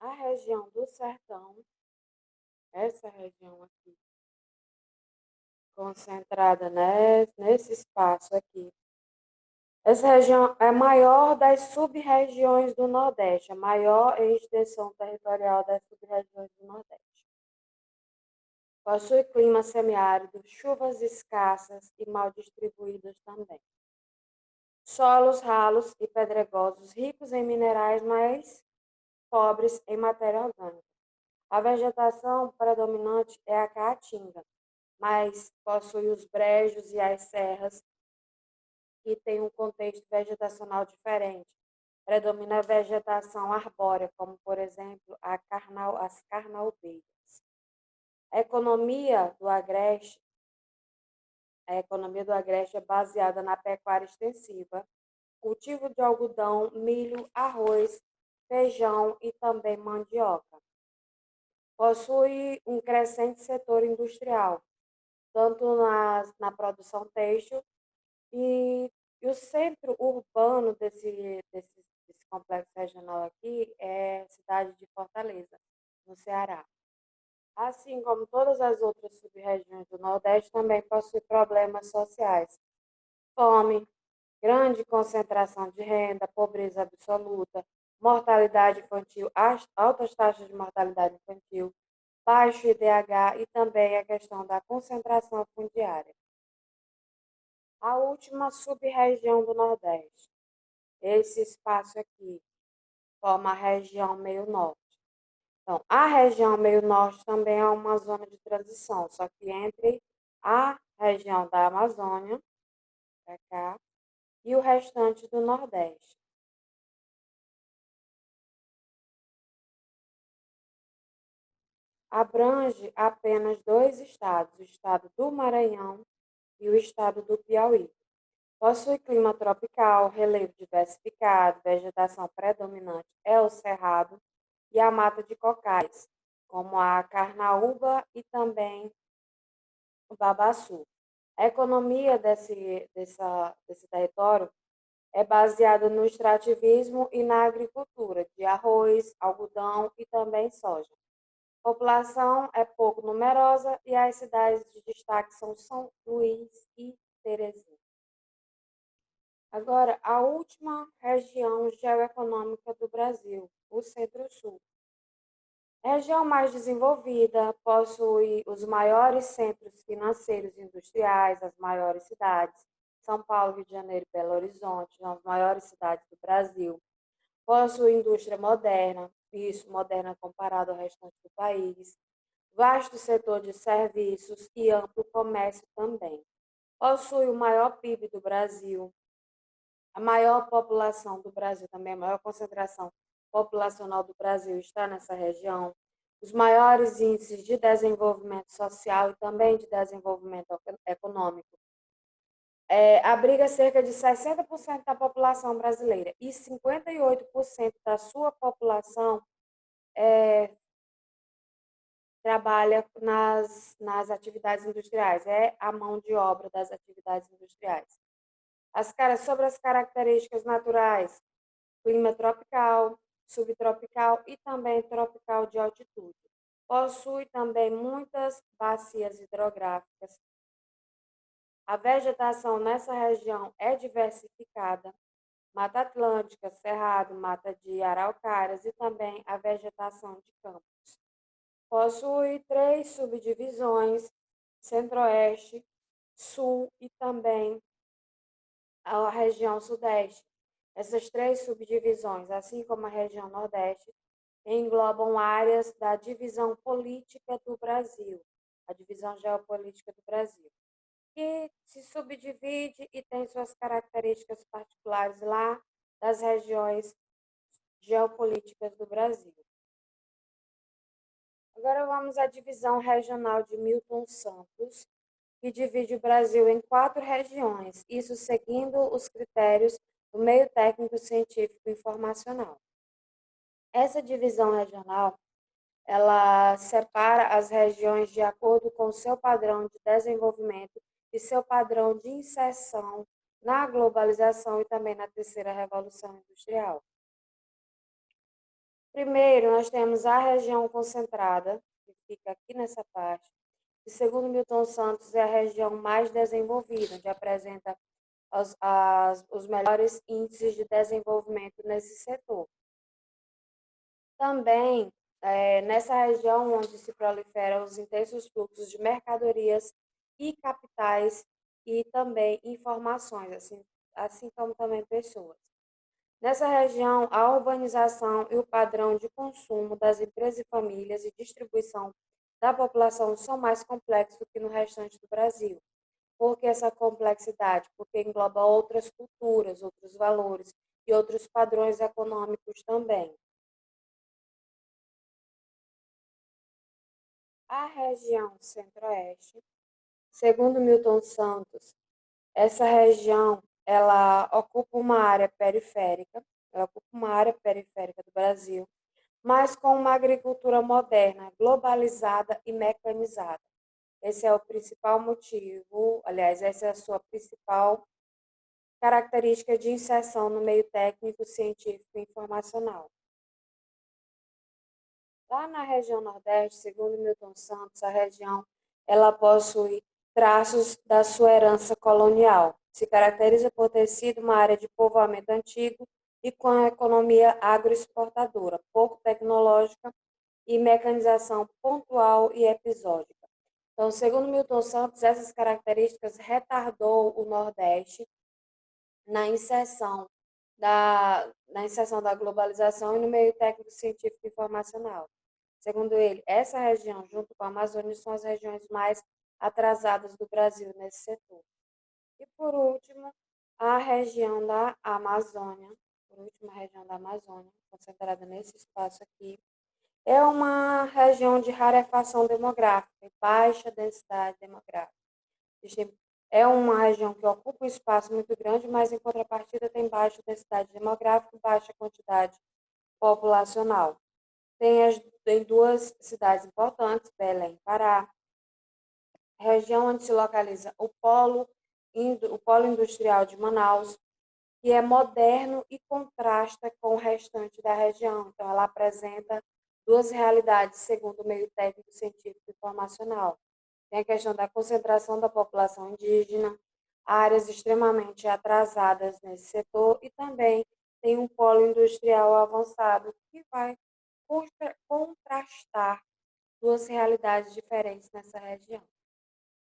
A região do Sertão, essa região aqui, concentrada nesse espaço aqui. Essa região é a maior das sub-regiões do Nordeste, a maior em extensão territorial das sub-regiões do Nordeste. Possui clima semiárido, chuvas escassas e mal distribuídas também. Solos ralos e pedregosos, ricos em minerais, mas pobres em matéria orgânica. A vegetação predominante é a caatinga, mas possui os brejos e as serras, que têm um contexto vegetacional diferente. Predomina a vegetação arbórea, como, por exemplo, as carnaubeiras. A economia do Agreste, a economia do Agreste é baseada na pecuária extensiva, cultivo de algodão, milho, arroz, feijão e também mandioca. Possui um crescente setor industrial, tanto na produção têxtil e o centro urbano desse complexo regional aqui é a cidade de Fortaleza, no Ceará. Assim como todas as outras sub-regiões do Nordeste, também possui problemas sociais: fome, grande concentração de renda, pobreza absoluta, mortalidade infantil, altas taxas de mortalidade infantil, baixo IDH e também a questão da concentração fundiária. A última sub-região do Nordeste. Esse espaço aqui forma a região meio-norte. Então, a região meio-norte também é uma zona de transição, só que entre a região da Amazônia, para cá, e o restante do Nordeste. Abrange apenas dois estados, o estado do Maranhão e o estado do Piauí. Possui clima tropical, relevo diversificado, vegetação predominante é o cerrado e a mata de cocais, como a carnaúba e também o babaçu. A economia desse território é baseada no extrativismo e na agricultura de arroz, algodão e também soja. A população é pouco numerosa e as cidades de destaque são São Luís e Teresina. Agora, a última região geoeconômica do Brasil, o Centro-Sul. A região mais desenvolvida possui os maiores centros financeiros e industriais, as maiores cidades. São Paulo, Rio de Janeiro e Belo Horizonte são as maiores cidades do Brasil. Possui indústria moderna, isso moderna comparado ao restante do país. Vasto setor de serviços e amplo comércio também. Possui o maior PIB do Brasil, a maior população do Brasil também, a maior concentração populacional do Brasil está nessa região. Os maiores índices de desenvolvimento social e também de desenvolvimento econômico. Abriga cerca de 60% da população brasileira e 58% da sua população trabalha nas atividades industriais, é a mão de obra das atividades industriais. Sobre as características naturais: clima tropical, subtropical e também tropical de altitude. Possui também muitas bacias hidrográficas. A vegetação nessa região é diversificada: Mata Atlântica, Cerrado, Mata de Araucárias e também a vegetação de campos. Possui 3 subdivisões: Centro-Oeste, Sul e também a região Sudeste. Essas 3 subdivisões, assim como a região Nordeste, englobam áreas da divisão política do Brasil, a divisão geopolítica do Brasil, que se subdivide e tem suas características particulares lá das regiões geopolíticas do Brasil. Agora vamos à divisão regional de Milton Santos, que divide o Brasil em 4 regiões, isso seguindo os critérios do meio técnico científico informacional. Essa divisão regional, ela separa as regiões de acordo com seu padrão de desenvolvimento e seu padrão de inserção na globalização e também na terceira revolução industrial. Primeiro, nós temos a região concentrada, que fica aqui nessa parte, e segundo Milton Santos, é a região mais desenvolvida, onde apresenta os melhores índices de desenvolvimento nesse setor. Também, nessa região onde se proliferam os intensos fluxos de mercadorias e capitais e também informações, assim como também pessoas. Nessa região, a urbanização e o padrão de consumo das empresas e famílias e distribuição da população são mais complexos do que no restante do Brasil. Por que essa complexidade? Porque engloba outras culturas, outros valores e outros padrões econômicos também. A região Centro-Oeste, segundo Milton Santos, essa região ela ocupa uma área periférica, ela ocupa uma área periférica do Brasil, mas com uma agricultura moderna, globalizada e mecanizada. Esse é o principal motivo, aliás, essa é a sua principal característica de inserção no meio técnico, científico e informacional. Lá na região Nordeste, segundo Milton Santos, a região ela possui traços da sua herança colonial. Se caracteriza por ter sido uma área de povoamento antigo e com a economia agroexportadora, pouco tecnológica e mecanização pontual e episódica. Então, segundo Milton Santos, essas características retardou o Nordeste na inserção na inserção da globalização e no meio técnico, científico e informacional. Segundo ele, essa região, junto com a Amazônia, são as regiões mais atrasadas do Brasil nesse setor. E, por último, a região da Amazônia, por último, a região da Amazônia, concentrada nesse espaço aqui, é uma região de rarefação demográfica e baixa densidade demográfica. É uma região que ocupa um espaço muito grande, mas em contrapartida tem baixa densidade demográfica e baixa quantidade populacional. Tem duas cidades importantes, Belém, Pará, região onde se localiza o polo industrial de Manaus, que é moderno e contrasta com o restante da região. Então, ela apresenta duas realidades, segundo o meio técnico, científico e informacional. Tem a questão da concentração da população indígena, áreas extremamente atrasadas nesse setor e também tem um polo industrial avançado que vai contrastar duas realidades diferentes nessa região.